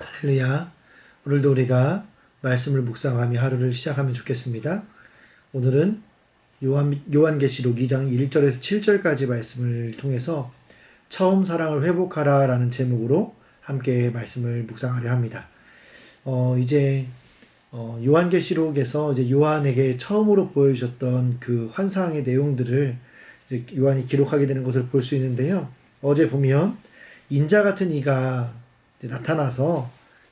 할렐루야. 오늘도 우리가 말씀을 묵상하며 하루를 시작하면 좋겠습니다. 오늘은 요한계시록 2장 1절에서 7절까지 말씀을 통해서 처음 사랑을 회복하라 라는 제목으로 함께 말씀을 묵상하려 합니다. 이제 요한계시록에서 이제 요한에게 처음으로 보여주셨던 그 환상의 내용들을 이제 요한이 기록하게 되는 것을 볼 수 있는데요. 어제 보면 인자 같은 이가 나타나서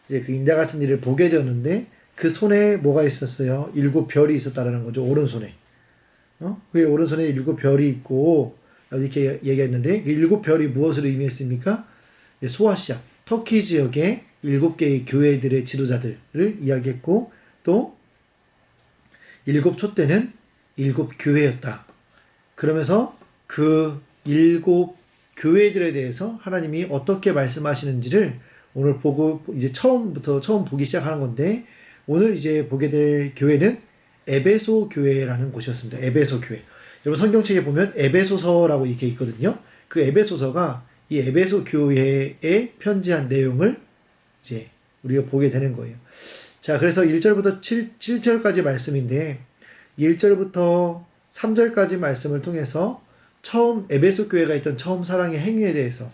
이제 그 인자 같은 이를 보게 되었는데 그 손에 뭐가 있었어요? 7별이 있었다라는 거죠. 오른손에. 그 오른손에 7별이 있고 이렇게 얘기했는데 그 7별이 무엇을 의미했습니까? 소아시아, 터키 지역의 7개의 교회들의 지도자들을 이야기했고 또 7촛대는 7교회였다. 그러면서 그 7교회들에 대해서 하나님이 어떻게 말씀하시는지를 오늘 보고 이제 처음 보기 시작하는 건데 오늘 이제 보게 될 교회는 에베소 교회라는 곳이었습니다. 에베소 교회. 여러분 성경책에 보면 에베소서라고 이렇게 있거든요. 그 에베소서가 이 에베소 교회에 편지한 내용을 이제 우리가 보게 되는 거예요. 자, 그래서 1절부터 7절까지 말씀인데 1절부터 3절까지 말씀을 통해서 처음 에베소 교회가 있던 처음 사랑의 행위에 대해서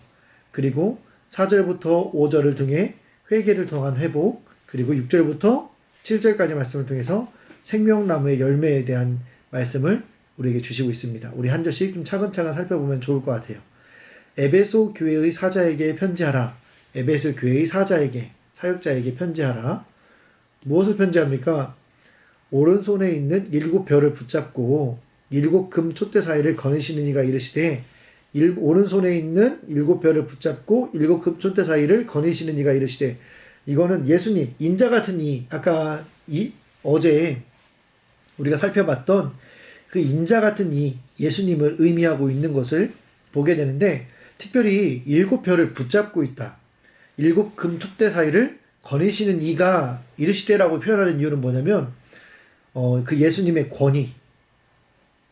그리고 4절부터 5절을 통해 회개를 통한 회복, 그리고 6절부터 7절까지 말씀을 통해서 생명나무의 열매에 대한 말씀을 우리에게 주시고 있습니다. 우리 한 절씩 좀 차근차근 살펴보면 좋을 것 같아요. 에베소 교회의 사자에게 편지하라. 에베소 교회의 사자에게, 사역자에게 편지하라. 무엇을 편지합니까? 오른손에 있는 7별을 붙잡고 7금 촛대 사이를 거니시는 이가 이르시되 오른손에 있는 7별을 붙잡고 7금 촛대 사이를 거니시는 이가 이르시되 이거는 예수님, 인자 같은 이 아까 어제 우리가 살펴봤던 그 인자 같은 이 예수님을 의미하고 있는 것을 보게 되는데 특별히 7별을 붙잡고 있다. 7금 촛대 사이를 거니시는 이가 이르시되라고 표현하는 이유는 뭐냐면 그 예수님의 권위,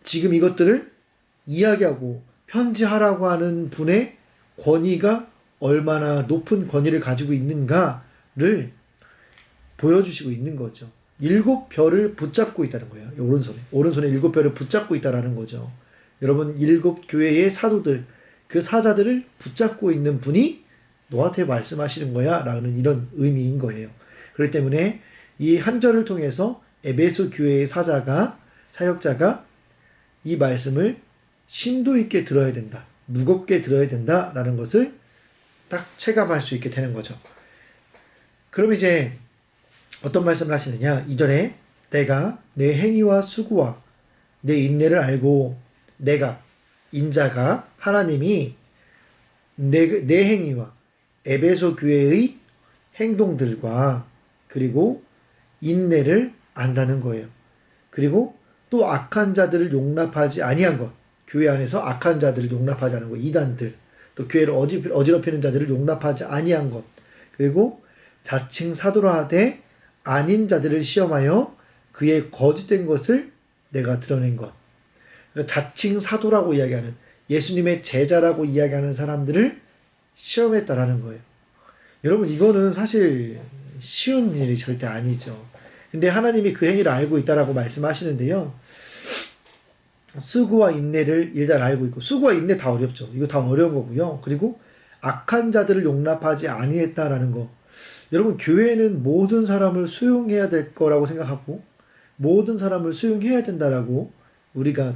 지금 이것들을 이야기하고 편지하라고 하는 분의 권위가 얼마나 높은 권위를 가지고 있는가를 보여주시고 있는 거죠. 7별을 붙잡고 있다는 거예요. 오른손에 7별을 붙잡고 있다는 거죠. 여러분 7교회의 사도들, 그 사자들을 붙잡고 있는 분이 너한테 말씀하시는 거야 라는 이런 의미인 거예요. 그렇기 때문에 이 한 절을 통해서 에베소 교회의 사역자가 이 말씀을 심도 있게 들어야 된다. 무겁게 들어야 된다라는 것을 딱 체감할 수 있게 되는 거죠. 그럼 이제 어떤 말씀을 하시느냐? 2절에 내가 내 행위와 수고와 내 인내를 알고 내가 인자가 하나님이 내 행위와 에베소 교회의 행동들과 그리고 인내를 안다는 거예요. 그리고 또 악한 자들을 용납하지 아니한 것, 교회 안에서 악한 자들을 용납하지 않은 것, 이단들, 또 교회를 어지럽히는 자들을 용납하지 아니한 것, 그리고 자칭 사도라 하되 아닌 자들을 시험하여 그의 거짓된 것을 내가 드러낸 것. 그러니까 자칭 사도라고 이야기하는 예수님의 제자라고 이야기하는 사람들을 시험했다라는 거예요. 여러분 이거는 사실 쉬운 일이 절대 아니죠. 근데 하나님이 그 행위를 알고 있다라고 말씀하시는데요. 수고와 인내를 일단 알고 있고, 수고와 인내 다 어렵죠. 이거 다 어려운 거고요. 그리고 악한 자들을 용납하지 아니했다라는 거. 여러분 교회는 모든 사람을 수용해야 될 거라고 생각하고 모든 사람을 수용해야 된다라고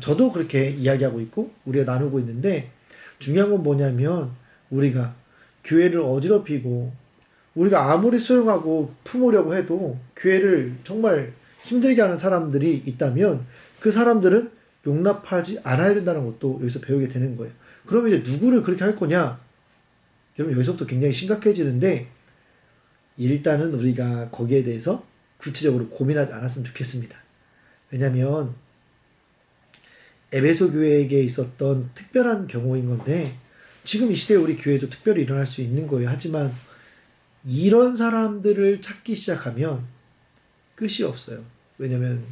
저도 그렇게 이야기하고 있고 우리가 나누고 있는데 중요한 건 뭐냐면 우리가 교회를 어지럽히고 우리가 아무리 수용하고 품으려고 해도 교회를 정말 힘들게 하는 사람들이 있다면 그 사람들은 용납하지 않아야 된다는 것도 여기서 배우게 되는 거예요. 그러면 이제 누구를 그렇게 할 거냐? 여러분 여기서부터 굉장히 심각해지는데 일단은 우리가 거기에 대해서 구체적으로 고민하지 않았으면 좋겠습니다. 왜냐하면 에베소 교회에게 있었던 특별한 경우인 건데 지금 이 시대에 우리 교회도 특별히 일어날 수 있는 거예요. 하지만 이런 사람들을 찾기 시작하면 끝이 없어요. 왜냐면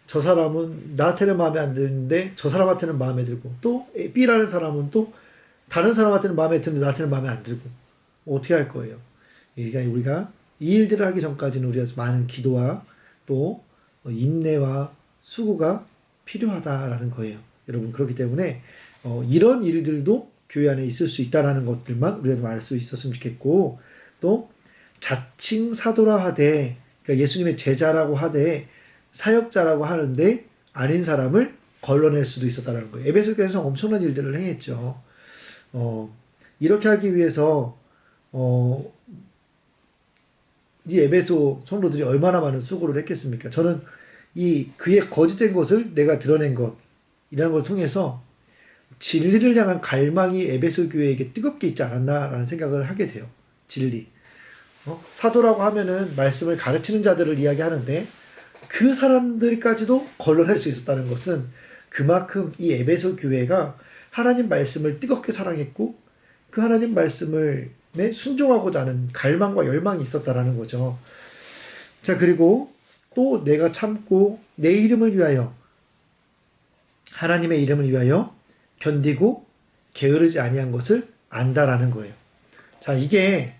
저 사람은 나한테는 마음에 안 드는데 저 사람한테는 마음에 들고 또 B라는 사람은 또 다른 사람한테는 마음에 드는데 나한테는 마음에 안 들고 어떻게 할 거예요? 그러니까 우리가 이 일들을 하기 전까지는 우리가 많은 기도와 또 인내와 수고가 필요하다라는 거예요. 여러분, 그렇기 때문에 이런 일들도 교회 안에 있을 수 있다라는 것들만 우리가 좀 알 수 있었으면 좋겠고, 또 자칭 사도라 하되, 그러니까 예수님의 제자라고 하되 사역자라고 하는데 아닌 사람을 걸러낼 수도 있었다는 거예요. 에베소 교회에서 엄청난 일들을 행했죠. 이렇게 하기 위해서 이 에베소 성도들이 얼마나 많은 수고를 했겠습니까? 저는 이 그의 거짓된 것을 내가 드러낸 것이라는 걸 통해서 진리를 향한 갈망이 에베소 교회에게 뜨겁게 있지 않았나라는 생각을 하게 돼요. 진리. 사도라고 하면은 말씀을 가르치는 자들을 이야기하는데 그 사람들까지도 걸러낼 수 있었다는 것은 그만큼 이 에베소 교회가 하나님 말씀을 뜨겁게 사랑했고 그 하나님 말씀을 순종하고자 하는 갈망과 열망이 있었다라는 거죠. 자, 그리고 또 내가 참고 내 이름을 위하여, 하나님의 이름을 위하여 견디고 게으르지 아니한 것을 안다라는 거예요. 자, 이게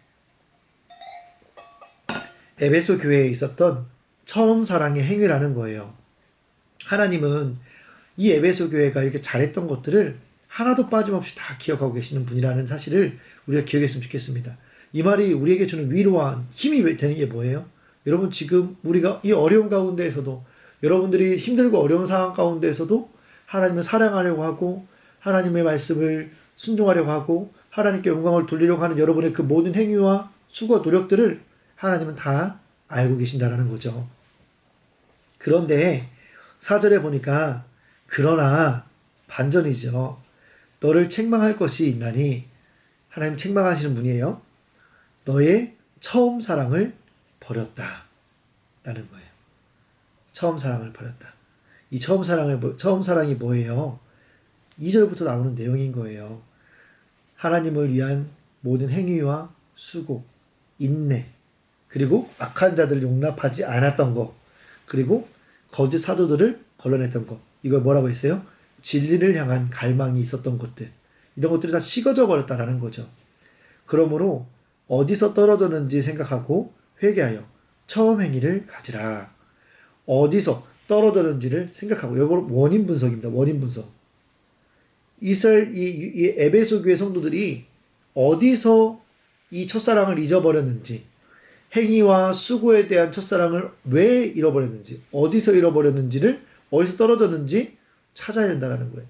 에베소 교회에 있었던 처음 사랑의 행위라는 거예요. 하나님은 이 에베소 교회가 이렇게 잘했던 것들을 하나도 빠짐없이 다 기억하고 계시는 분이라는 사실을 우리가 기억했으면 좋겠습니다. 이 말이 우리에게 주는 위로와 힘이 되는 게 뭐예요? 여러분, 지금 우리가 이 어려운 가운데에서도, 여러분들이 힘들고 어려운 상황 가운데에서도 하나님을 사랑하려고 하고 하나님의 말씀을 순종하려고 하고 하나님께 영광을 돌리려고 하는 여러분의 그 모든 행위와 수고 노력들을 하나님은 다 알고 계신다라는 거죠. 그런데 4절에 보니까 그러나 반전이죠. 너를 책망할 것이 있나니, 하나님 책망하시는 분이에요. 너의 처음 사랑을 버렸다 라는 거예요. 처음 사랑을 버렸다. 이 처음 사랑이 뭐예요? 2절부터 나오는 내용인 거예요. 하나님을 위한 모든 행위와 수고, 인내, 그리고 악한 자들을 용납하지 않았던 것, 그리고 거짓 사도들을 걸러냈던 것, 이걸 뭐라고 했어요? 진리를 향한 갈망이 있었던 것들, 이런 것들이 다 식어져 버렸다라는 거죠. 그러므로 어디서 떨어졌는지 생각하고 회개하여 처음 행위를 가지라. 어디서 떨어졌는지를 생각하고, 이거 원인 분석입니다. 원인 분석. 이 에베소 교회 성도들이 어디서 이 첫사랑을 잊어버렸는지, 행위와 수고에 대한 첫사랑을 왜 잃어버렸는지, 어디서 잃어버렸는지를, 어디서 떨어졌는지 찾아야 된다는 거예요.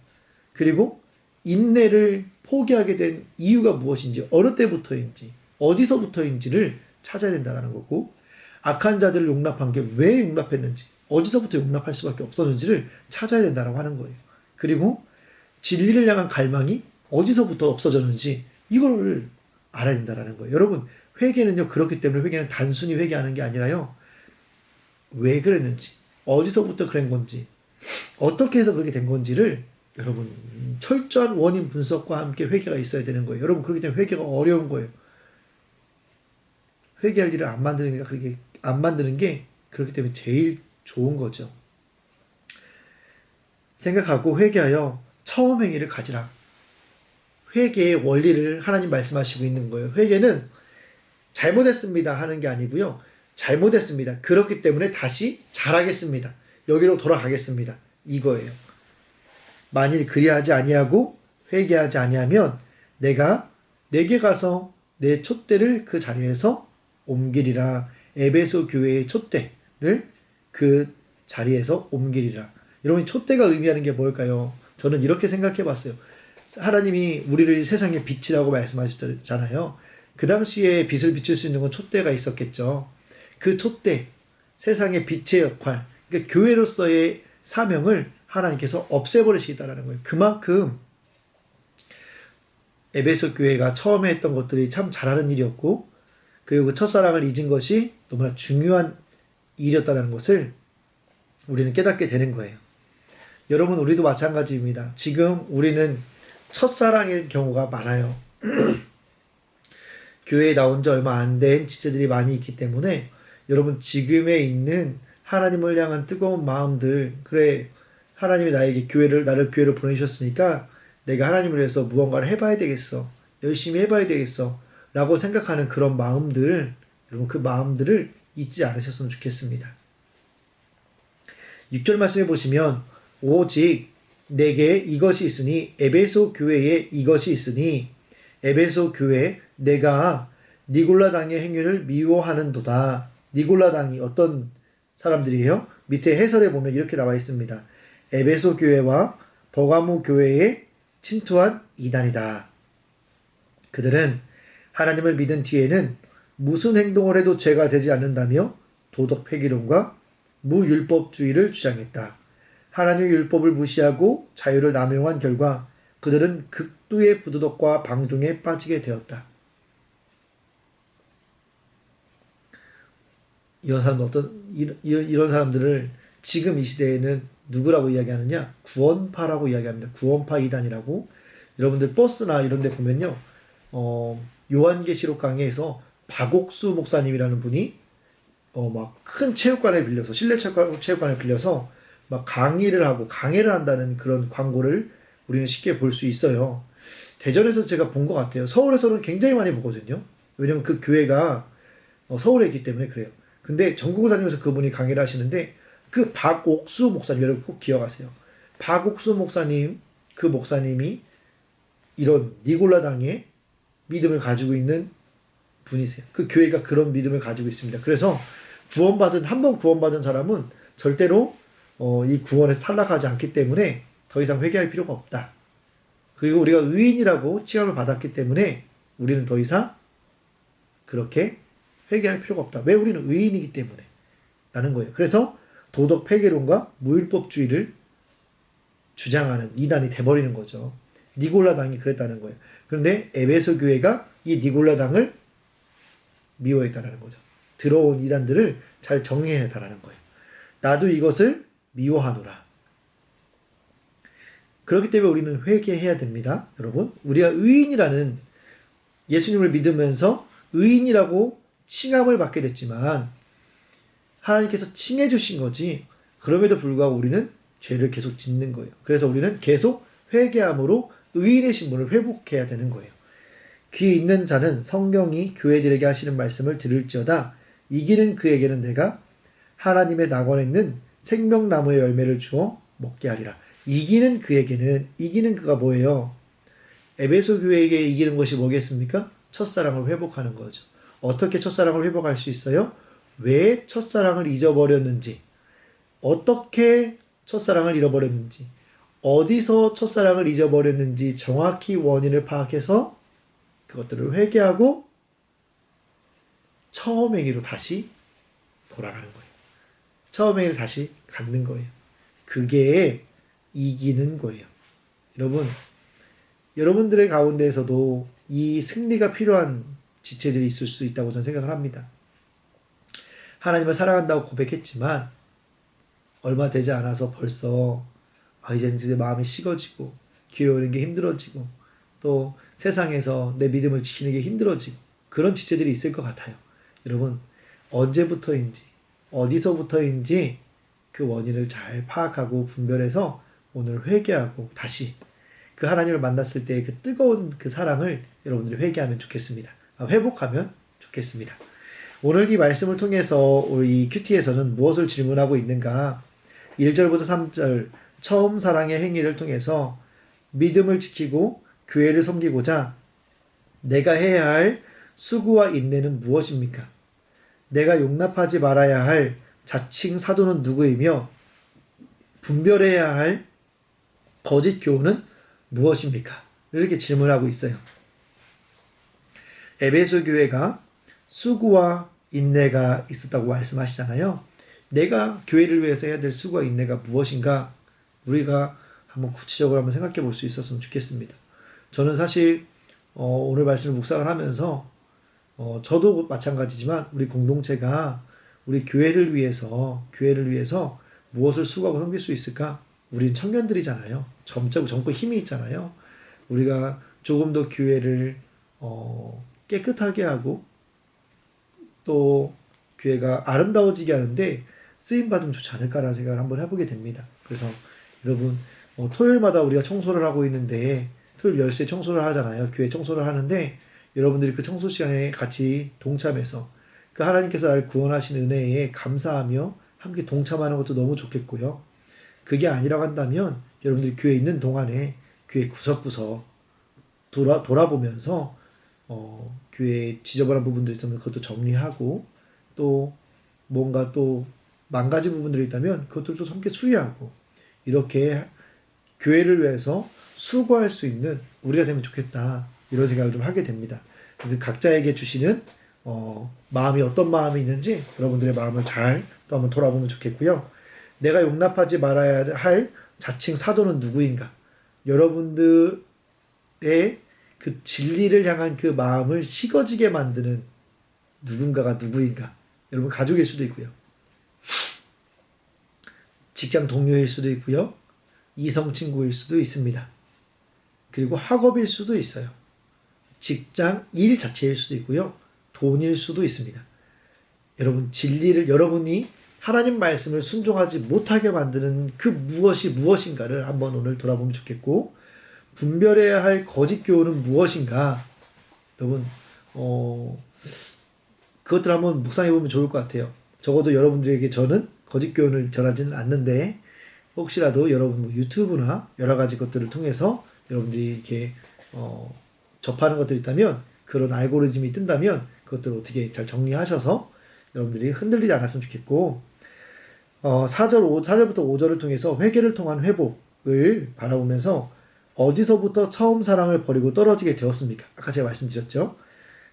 그리고 인내를 포기하게 된 이유가 무엇인지, 어느 때부터인지, 어디서부터인지를 찾아야 된다는 거고, 악한 자들을 용납한 게 왜 용납했는지, 어디서부터 용납할 수밖에 없었는지를 찾아야 된다고 하는 거예요. 그리고 진리를 향한 갈망이 어디서부터 없어졌는지 이걸 알아야 된다는 거예요. 여러분, 회개는요, 그렇기 때문에 회개는 단순히 회개하는 게 아니라요, 왜 그랬는지, 어디서부터 그런 건지, 어떻게 해서 그렇게 된 건지를 여러분 철저한 원인 분석과 함께 회개가 있어야 되는 거예요. 여러분, 그렇기 때문에 회개가 어려운 거예요. 회개할 일을 안 만드는 게 그렇기 때문에 제일 좋은 거죠. 생각하고 회개하여 처음 행위를 가지라. 회개의 원리를 하나님 말씀하시고 있는 거예요. 회개는 잘못했습니다 하는 게 아니고요. 잘못했습니다. 그렇기 때문에 다시 잘하겠습니다. 여기로 돌아가겠습니다. 이거예요. 만일 그리하지 아니하고 회개하지 아니하면 내가 내게 가서 내 촛대를 그 자리에서 옮기리라. 에베소 교회의 촛대를 그 자리에서 옮기리라. 여러분, 촛대가 의미하는 게 뭘까요? 저는 이렇게 생각해 봤어요. 하나님이 우리를 세상의 빛이라고 말씀하셨잖아요. 그 당시에 빛을 비출 수 있는 건 촛대가 있었겠죠. 그 촛대, 세상의 빛의 역할, 그러니까 교회로서의 사명을 하나님께서 없애버리시겠다라는 거예요. 그만큼 에베소 교회가 처음에 했던 것들이 참 잘하는 일이었고, 그리고 그 첫사랑을 잊은 것이 너무나 중요한 일이었다는 것을 우리는 깨닫게 되는 거예요. 여러분, 우리도 마찬가지입니다. 지금 우리는 첫사랑일 경우가 많아요. 교회에 나온 지 얼마 안 된 지체들이 많이 있기 때문에 여러분, 지금에 있는 하나님을 향한 뜨거운 마음들, 그래, 하나님이 나를 교회로 보내주셨으니까 내가 하나님을 위해서 무언가를 해봐야 되겠어, 열심히 해봐야 되겠어 라고 생각하는 그런 마음들, 여러분 그 마음들을 잊지 않으셨으면 좋겠습니다. 6절 말씀해 보시면 오직 내게 이것이 있으니 에베소 교회에 이것이 있으니 에베소 교회 내가 니골라 당의 행위를 미워하는도다. 니골라 당이 어떤 사람들이에요? 밑에 해설에 보면 이렇게 나와 있습니다. 에베소 교회와 버가모 교회에 침투한 이단이다. 그들은 하나님을 믿은 뒤에는 무슨 행동을 해도 죄가 되지 않는다며 도덕 폐기론과 무율법주의를 주장했다. 하나님의 율법을 무시하고 자유를 남용한 결과 그들은 극도의 부도덕과 방종에 빠지게 되었다. 이런 사람 이런 사람들을 지금 이 시대에는 누구라고 이야기하느냐? 구원파라고 이야기합니다. 구원파 이단이라고. 여러분들 버스나 이런 데 보면요. 요한계시록 강의에서 박옥수 목사님이라는 분이 막 큰 체육관에 빌려서 실내 체육관에 빌려서 막 강의를 한다는 그런 광고를 우리는 쉽게 볼 수 있어요. 대전에서 제가 본 것 같아요. 서울에서는 굉장히 많이 보거든요. 왜냐면 그 교회가 서울에 있기 때문에 그래요. 근데 전국을 다니면서 그분이 강의를 하시는데 그 박옥수 목사님, 여러분 꼭 기억하세요. 박옥수 목사님, 그 목사님이 이런 니골라당의 믿음을 가지고 있는 분이세요. 그 교회가 그런 믿음을 가지고 있습니다. 그래서 한번 구원받은 사람은 절대로 이 구원에서 탈락하지 않기 때문에 더 이상 회개할 필요가 없다. 그리고 우리가 의인이라고 칭함을 받았기 때문에 우리는 더 이상 그렇게 회개할 필요가 없다. 왜? 우리는 의인이기 때문에 라는 거예요. 그래서 도덕 폐계론과 무율법주의를 주장하는 이단이 돼버리는 거죠. 니골라당이 그랬다는 거예요. 그런데 에베소 교회가 이 니골라당을 미워했다는 거죠. 들어온 이단들을 잘 정리해냈다는 거예요. 나도 이것을 미워하노라. 그렇기 때문에 우리는 회개해야 됩니다. 여러분, 우리가 의인이라는 예수님을 믿으면서 의인이라고 칭함을 받게 됐지만 하나님께서 칭해 주신 거지, 그럼에도 불구하고 우리는 죄를 계속 짓는 거예요. 그래서 우리는 계속 회개함으로 의인의 신분을 회복해야 되는 거예요. 귀 있는 자는 성경이 교회들에게 하시는 말씀을 들을지어다. 이기는 그에게는 내가 하나님의 낙원에 있는 생명나무의 열매를 주어 먹게 하리라. 이기는 그가 뭐예요? 에베소 교회에게 이기는 것이 뭐겠습니까? 첫사랑을 회복하는 거죠. 어떻게 첫사랑을 회복할 수 있어요? 왜 첫사랑을 잊어버렸는지, 어떻게 첫사랑을 잃어버렸는지, 어디서 첫사랑을 잊어버렸는지 정확히 원인을 파악해서 그것들을 회개하고 처음 행위로 다시 돌아가는 거예요. 처음 행위를 다시 갖는 거예요. 그게 이기는 거예요. 여러분, 여러분들의 가운데에서도 이 승리가 필요한 지체들이 있을 수 있다고 저는 생각을 합니다. 하나님을 사랑한다고 고백했지만 얼마 되지 않아서 벌써 이제 내 마음이 식어지고 교회 오는 게 힘들어지고 또 세상에서 내 믿음을 지키는 게 힘들어지고 그런 지체들이 있을 것 같아요. 여러분, 언제부터인지 어디서부터인지 그 원인을 잘 파악하고 분별해서 오늘 회개하고 다시 그 하나님을 만났을 때 그 뜨거운 그 사랑을 여러분들이 회개하면 좋겠습니다. 회복하면 좋겠습니다. 오늘 이 말씀을 통해서 우리 큐티에서는 무엇을 질문하고 있는가? 1절부터 3절 처음 사랑의 행위를 통해서 믿음을 지키고 교회를 섬기고자 내가 해야 할 수고와 인내는 무엇입니까? 내가 용납하지 말아야 할 자칭 사도는 누구이며 분별해야 할 거짓 교훈은 무엇입니까? 이렇게 질문하고 있어요. 에베소 교회가 수고와 인내가 있었다고 말씀하시잖아요. 내가 교회를 위해서 해야 될 수고와 인내가 무엇인가? 우리가 한번 구체적으로 한번 생각해 볼 수 있었으면 좋겠습니다. 저는 사실 오늘 말씀을 묵상을 하면서 저도 마찬가지지만 우리 공동체가 우리 교회를 위해서 무엇을 수고하고 섬길 수 있을까? 우리는 청년들이잖아요. 젊고 힘이 있잖아요. 우리가 조금 더 교회를 깨끗하게 하고 또 교회가 아름다워지게 하는데 쓰임받으면 좋지 않을까라는 생각을 한번 해보게 됩니다. 그래서 여러분, 토요일마다 우리가 청소를 하고 있는데 토요일 10시에 청소를 하잖아요. 교회 청소를 하는데 여러분들이 그 청소 시간에 같이 동참해서 그 하나님께서 나를 구원하신 은혜에 감사하며 함께 동참하는 것도 너무 좋겠고요. 그게 아니라고 한다면 여러분들이 교회에 있는 동안에 교회 구석구석 돌아보면서 교회에 지저분한 부분들이 있으면 그것도 정리하고, 또 뭔가 또 망가진 부분들이 있다면 그것들도 함께 수리하고, 이렇게 교회를 위해서 수고할 수 있는 우리가 되면 좋겠다, 이런 생각을 좀 하게 됩니다. 각자에게 주시는 마음이 어떤 마음이 있는지 여러분들의 마음을 잘 또 한번 돌아보면 좋겠고요. 내가 용납하지 말아야 할 자칭 사도는 누구인가? 여러분들의 그 진리를 향한 그 마음을 식어지게 만드는 누군가가 누구인가? 여러분 가족일 수도 있고요. 직장 동료일 수도 있고요. 이성 친구일 수도 있습니다. 그리고 학업일 수도 있어요. 직장 일 자체일 수도 있고요. 돈일 수도 있습니다. 여러분 진리를, 여러분이 하나님 말씀을 순종하지 못하게 만드는 그 무엇이 무엇인가를 한번 오늘 돌아보면 좋겠고, 분별해야 할 거짓 교훈은 무엇인가? 여러분 그것들 한번 묵상해 보면 좋을 것 같아요. 적어도 여러분들에게 저는 거짓 교훈을 전하지는 않는데, 혹시라도 여러분 유튜브나 여러 가지 것들을 통해서 여러분들이 이렇게 접하는 것들이 있다면, 그런 알고리즘이 뜬다면 그것들을 어떻게 잘 정리하셔서 여러분들이 흔들리지 않았으면 좋겠고, 4절부터 5절을 통해서 회개를 통한 회복을 바라보면서 어디서부터 처음 사랑을 버리고 떨어지게 되었습니까? 아까 제가 말씀드렸죠.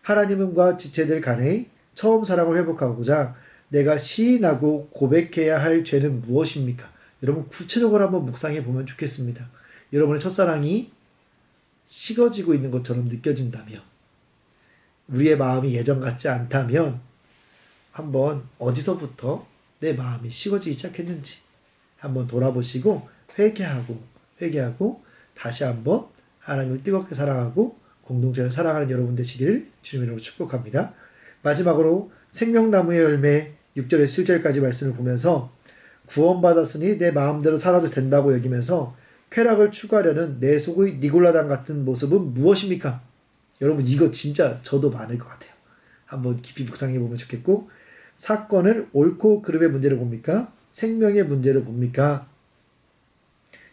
하나님과 지체들 간의 처음 사랑을 회복하고자 내가 시인하고 고백해야 할 죄는 무엇입니까? 여러분 구체적으로 한번 묵상해 보면 좋겠습니다. 여러분의 첫사랑이 식어지고 있는 것처럼 느껴진다면, 우리의 마음이 예전 같지 않다면, 한번 어디서부터 내 마음이 식어지기 시작했는지 한번 돌아보시고 회개하고 다시 한번 하나님을 뜨겁게 사랑하고 공동체를 사랑하는 여러분 되시기를 주님의 이름으로 축복합니다. 마지막으로 생명나무의 열매 6절에서 7절까지 말씀을 보면서, 구원받았으니 내 마음대로 살아도 된다고 여기면서 쾌락을 추구하려는 내 속의 니골라당 같은 모습은 무엇입니까? 여러분 이거 진짜 저도 많을 것 같아요. 한번 깊이 묵상해 보면 좋겠고, 사건을 옳고 그름의 문제를 봅니까? 생명의 문제를 봅니까?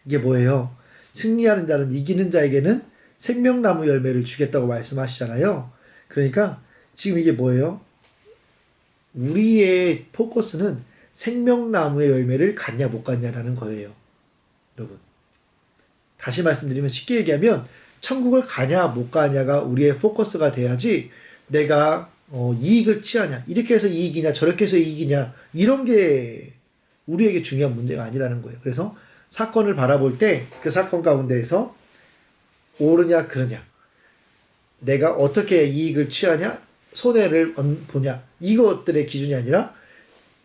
이게 뭐예요? 승리하는 자는, 이기는 자에게는 생명나무 열매를 주겠다고 말씀하시잖아요. 그러니까 지금 이게 뭐예요? 우리의 포커스는 생명나무의 열매를 갖냐 못 갖냐라는 거예요. 여러분 다시 말씀드리면, 쉽게 얘기하면 천국을 가냐 못 가냐가 우리의 포커스가 돼야지, 내가 이익을 취하냐, 이렇게 해서 이익이냐 저렇게 해서 이익이냐, 이런 게 우리에게 중요한 문제가 아니라는 거예요. 그래서 사건을 바라볼 때 그 사건 가운데에서 옳으냐 그르냐, 내가 어떻게 이익을 취하냐 손해를 보냐, 이것들의 기준이 아니라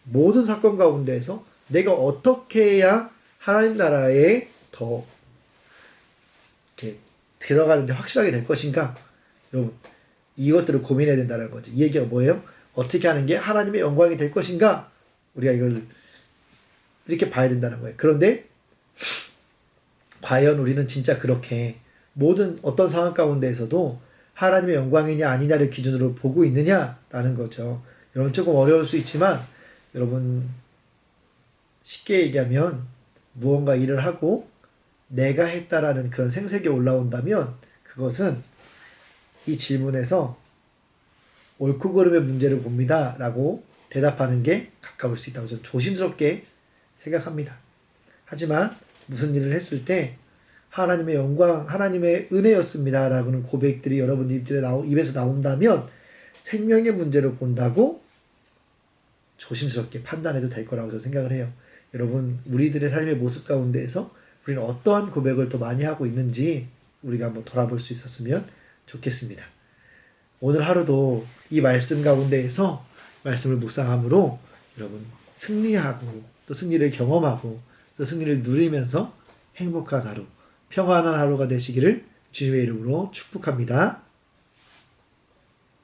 모든 사건 가운데에서 내가 어떻게 해야 하나님 나라에 더 이렇게 들어가는데 확실하게 될 것인가. 여러분 이것들을 고민해야 된다는 거지. 이 얘기가 뭐예요? 어떻게 하는 게 하나님의 영광이 될 것인가? 우리가 이걸 이렇게 봐야 된다는 거예요. 그런데 과연 우리는 진짜 그렇게 모든 어떤 상황 가운데에서도 하나님의 영광이냐 아니냐를 기준으로 보고 있느냐라는 거죠. 여러분 조금 어려울 수 있지만, 여러분 쉽게 얘기하면 무언가 일을 하고 내가 했다라는 그런 생색이 올라온다면, 그것은 이 질문에서 옳고 그름의 문제를 봅니다 라고 대답하는 게 가까울 수 있다고 저는 조심스럽게 생각합니다. 하지만 무슨 일을 했을 때 하나님의 영광, 하나님의 은혜였습니다 라고는 고백들이 여러분들의 입에서 나온다면, 생명의 문제로 본다고 조심스럽게 판단해도 될 거라고 저는 생각을 해요. 여러분 우리들의 삶의 모습 가운데에서 우리는 어떠한 고백을 더 많이 하고 있는지 우리가 한번 돌아볼 수 있었으면 좋겠습니다. 오늘 하루도 이 말씀 가운데에서 말씀을 묵상함으로 여러분 승리하고 또 승리를 경험하고 또 승리를 누리면서 행복한 하루, 평안한 하루가 되시기를 주님의 이름으로 축복합니다.